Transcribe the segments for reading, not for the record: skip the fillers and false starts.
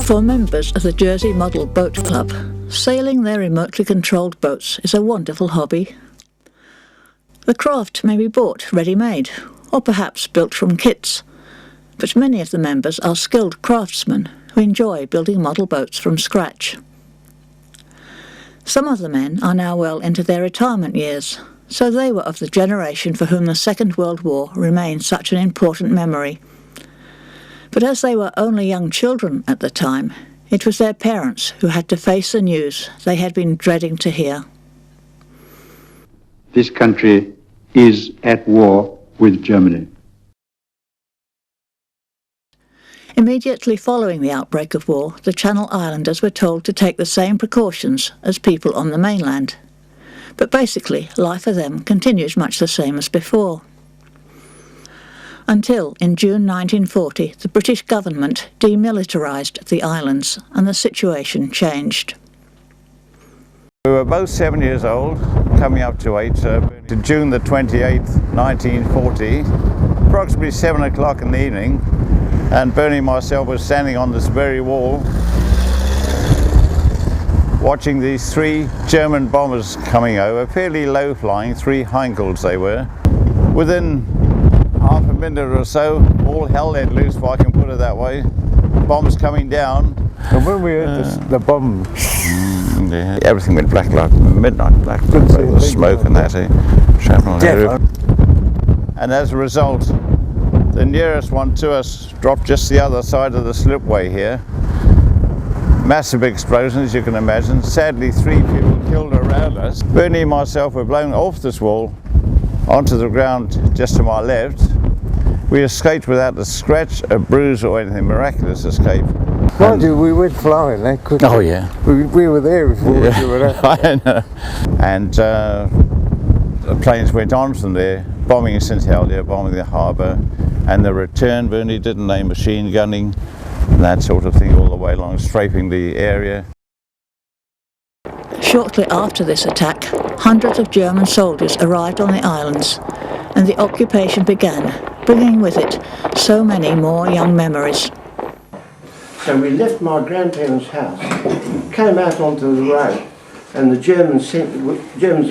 For members of the Jersey Model Boat Club, sailing their remotely controlled boats is a wonderful hobby. The craft may be bought ready-made, or perhaps built from kits, but many of the members are skilled craftsmen who enjoy building model boats from scratch. Some of the men are now well into their retirement years, so they were of the generation for whom the Second World War remains such an important memory. But as they were only young children at the time, it was their parents who had to face the news they had been dreading to hear. This country is at war with Germany. Immediately following the outbreak of war, the Channel Islanders were told to take the same precautions as people on the mainland. But basically, life for them continues much the same as before. Until, in June 1940, the British government demilitarised the islands and the situation changed. We were both 7 years old, coming up to 8, to June the 28th, 1940, approximately 7 o'clock in the evening, and Bernie and myself were standing on this very wall watching these 3 German bombers coming over, fairly low flying, 3 Heinkels they were. Within half a minute or so, all hell let loose, if I can put it that way. Bombs coming down. And when we heard the bomb, yeah, everything went black like midnight black. The smoke and that, shrapnel. And as a result, the nearest one to us dropped just the other side of the slipway here. Massive explosion, as you can imagine. Sadly, 3 people killed around us. Bernie and myself were blown off this wall onto the ground just to my left. We escaped without a scratch, a bruise or anything. Miraculous escape. Mind you, we went flying, eh? Oh yeah. We were there before we were up. I know. And the planes went on from there, bombing St Helier, bombing the harbour, and the return, Bernie did machine gunning, and that sort of thing all the way along, strafing the area. Shortly after this attack, hundreds of German soldiers arrived on the islands, and the occupation began, bringing with it so many more young memories. So we left my grandparents' house, came out onto the road, and the Germans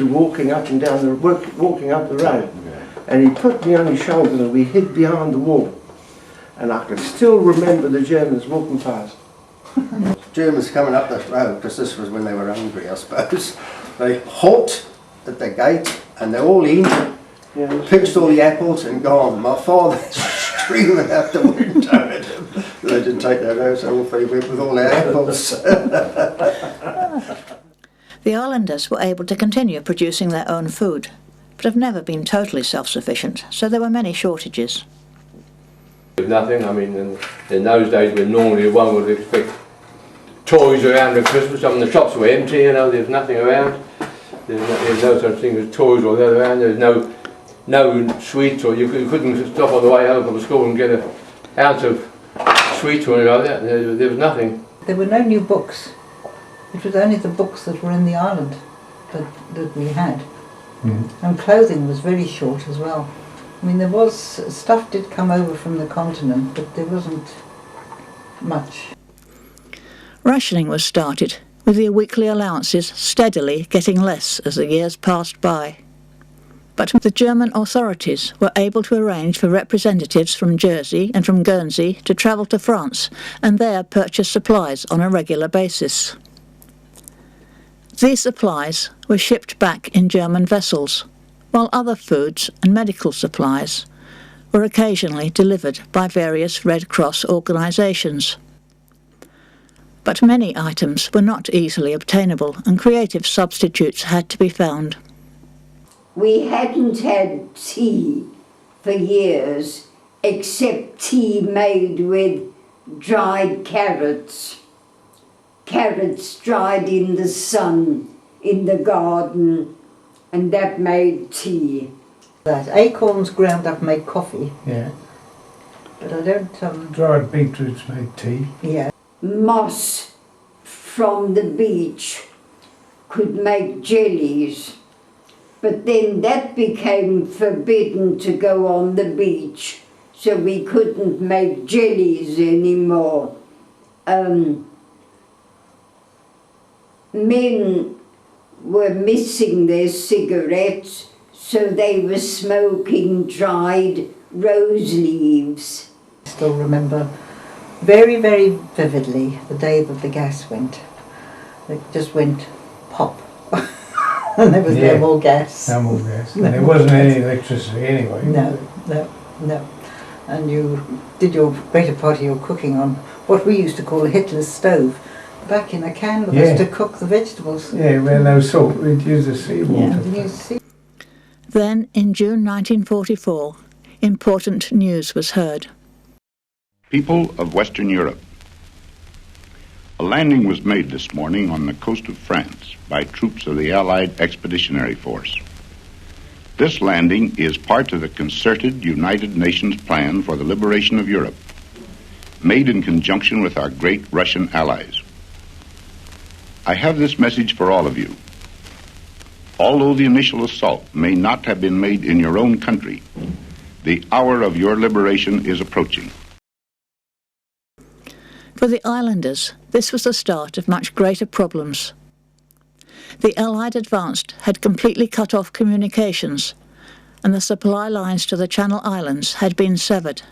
were walking up and down walking up the road, and he put me on his shoulder and we hid behind the wall, and I can still remember the Germans walking past. Germans coming up this road, because this was when they were hungry, I suppose. They halt at the gate and they're all in, pinched all the apples and gone. My father screaming out the window at him. They didn't take that out, so off he went with all the apples. The islanders were able to continue producing their own food, but have never been totally self-sufficient, so there were many shortages. Nothing, I mean, in those days when normally one would expect toys around at Christmas, I mean the shops were empty, you know, there's nothing around. There's no such thing as toys or that around, there's no sweets, or you couldn't stop on the way home from school and get an ounce of sweets or anything like that. There was nothing. There were no new books. It was only the books that were in the island that we had. And clothing was very short as well. I mean, there was, stuff did come over from the continent, but there wasn't much. Rationing was started, with the weekly allowances steadily getting less as the years passed by. But the German authorities were able to arrange for representatives from Jersey and from Guernsey to travel to France and there purchase supplies on a regular basis. These supplies were shipped back in German vessels, while other foods and medical supplies were occasionally delivered by various Red Cross organisations. But many items were not easily obtainable and creative substitutes had to be found. We hadn't had tea for years, except tea made with dried carrots. Carrots dried in the sun, in the garden, and that made tea. That acorns ground up make coffee. Yeah. But I don't... Dried beetroots make tea. Yeah. Moss from the beach could make jellies, but then that became forbidden to go on the beach, so we couldn't make jellies anymore. men were missing their cigarettes, so they were smoking dried rose leaves. I still remember very, very vividly the day that the gas went. It just went pop. And there was no more gas. No more gas. And there wasn't any electricity anyway. No. And you did your better part of your cooking on what we used to call a Hitler's stove, back in a can with us to cook the vegetables. Yeah, well, no salt. We'd use the seawater. Then, in June 1944, important news was heard. People of Western Europe, a landing was made this morning on the coast of France by troops of the Allied Expeditionary Force. This landing is part of the concerted United Nations plan for the liberation of Europe, made in conjunction with our great Russian allies. I have this message for all of you. Although the initial assault may not have been made in your own country, the hour of your liberation is approaching. For the islanders, this was the start of much greater problems. The Allied advance had completely cut off communications, and the supply lines to the Channel Islands had been severed.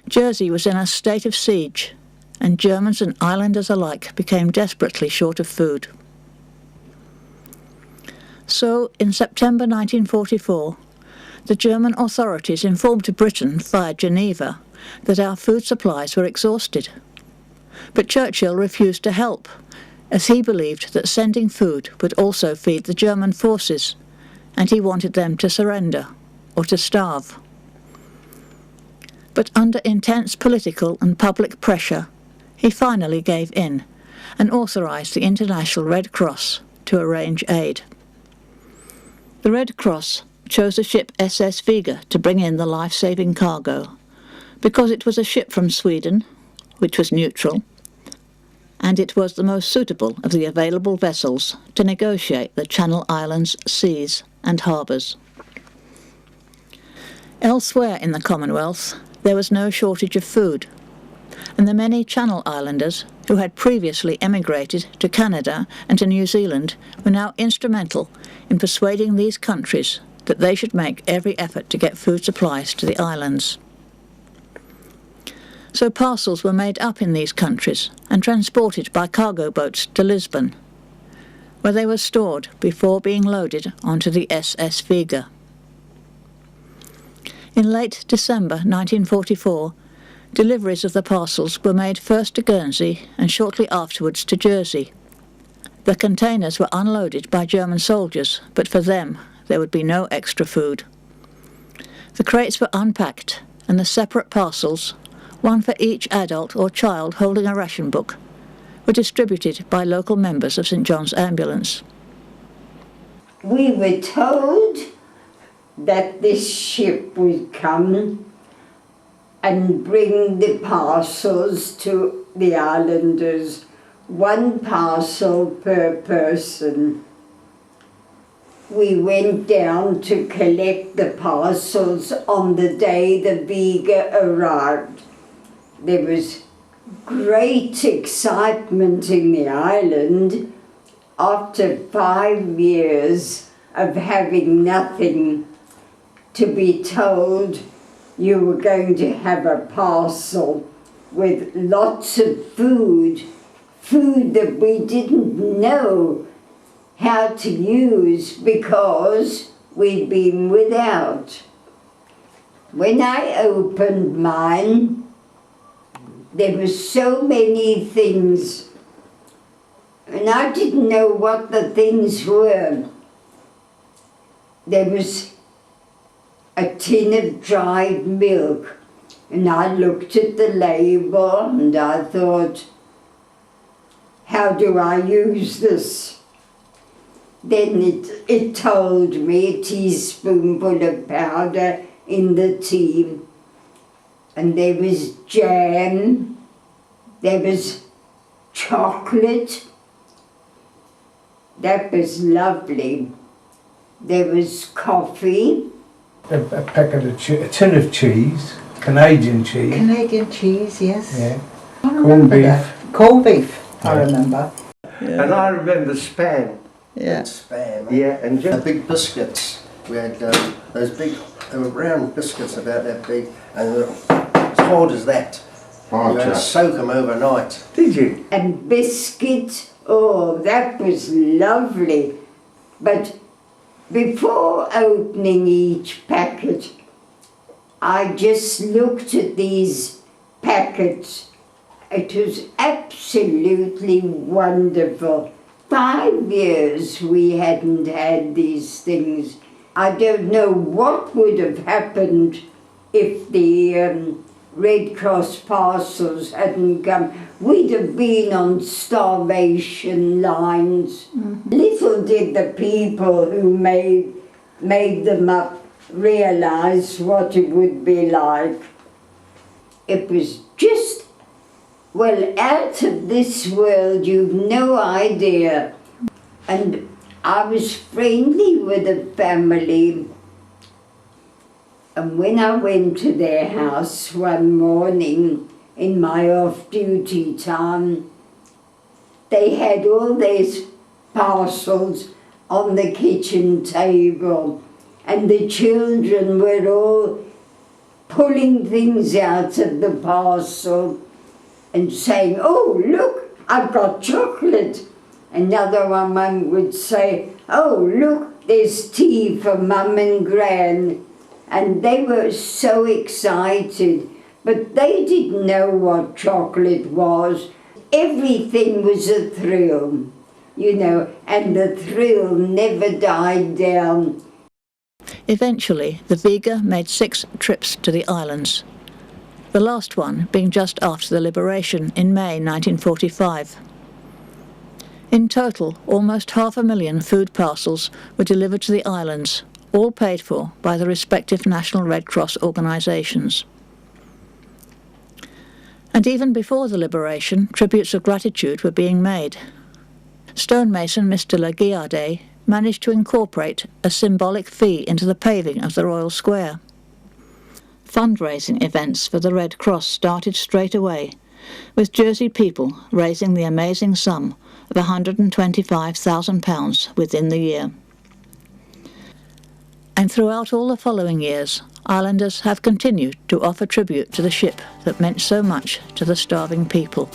Jersey was in a state of siege, and Germans and islanders alike became desperately short of food. So, in September 1944, the German authorities informed Britain via Geneva that our food supplies were exhausted. But Churchill refused to help, as he believed that sending food would also feed the German forces, and he wanted them to surrender, or to starve. But under intense political and public pressure, he finally gave in and authorised the International Red Cross to arrange aid. The Red Cross chose the ship SS Vega to bring in the life-saving cargo, because it was a ship from Sweden, which was neutral, and it was the most suitable of the available vessels to negotiate the Channel Islands' seas and harbours. Elsewhere in the Commonwealth, there was no shortage of food, and the many Channel Islanders who had previously emigrated to Canada and to New Zealand were now instrumental in persuading these countries that they should make every effort to get food supplies to the islands. So parcels were made up in these countries and transported by cargo boats to Lisbon, where they were stored before being loaded onto the SS Vega. In late December 1944, deliveries of the parcels were made first to Guernsey and shortly afterwards to Jersey. The containers were unloaded by German soldiers, but for them there would be no extra food. The crates were unpacked, and the separate parcels, one for each adult or child holding a ration book, were distributed by local members of St John's Ambulance. We were told that this ship would come and bring the parcels to the islanders, one parcel per person. We went down to collect the parcels on the day the Vega arrived. There was great excitement in the island after 5 years of having nothing, to be told you were going to have a parcel with lots of food that we didn't know how to use because we'd been without. When I opened mine, there were so many things, and I didn't know what the things were. There was a tin of dried milk, and I looked at the label and I thought, how do I use this? Then it told me a teaspoonful of powder in the tea. And there was jam, there was chocolate, that was lovely. There was coffee. A packet of a tin of cheese, Canadian cheese. Canadian cheese, yes. Yeah. I remember that. Corned beef, I remember. And I remember Spam. Yeah. Spam. Yeah, and The just big biscuits. We had those big, they were round biscuits about that big, and they were as hard as that. You had to soak them overnight. did you? And biscuit, oh, that was lovely. But before opening each packet, I just looked at these packets. It was absolutely wonderful. 5 years we hadn't had these things. I don't know what would have happened if the Red Cross parcels hadn't come. We'd have been on starvation lines. Little did the people who made them up realise what it would be like. It was just, well, out of this world, you've no idea. And I was friendly with a family, and when I went to their house one morning in my off-duty time, they had all these parcels on the kitchen table, and the children were all pulling things out of the parcel and saying, "Oh, look, I've got chocolate." Another one would say, "Oh, look, there's tea for Mum and Gran." And they were so excited, but they didn't know what chocolate was. Everything was a thrill, you know, and the thrill never died down. Eventually, the Vega made 6 trips to the islands, the last one being just after the liberation in May 1945. In total, almost 500,000 food parcels were delivered to the islands, all paid for by the respective National Red Cross organisations. And even before the liberation, tributes of gratitude were being made. Stonemason Mr. Laguiarde managed to incorporate a symbolic fee into the paving of the Royal Square. Fundraising events for the Red Cross started straight away, with Jersey people raising the amazing sum of £125,000 within the year. And throughout all the following years, islanders have continued to offer tribute to the ship that meant so much to the starving people.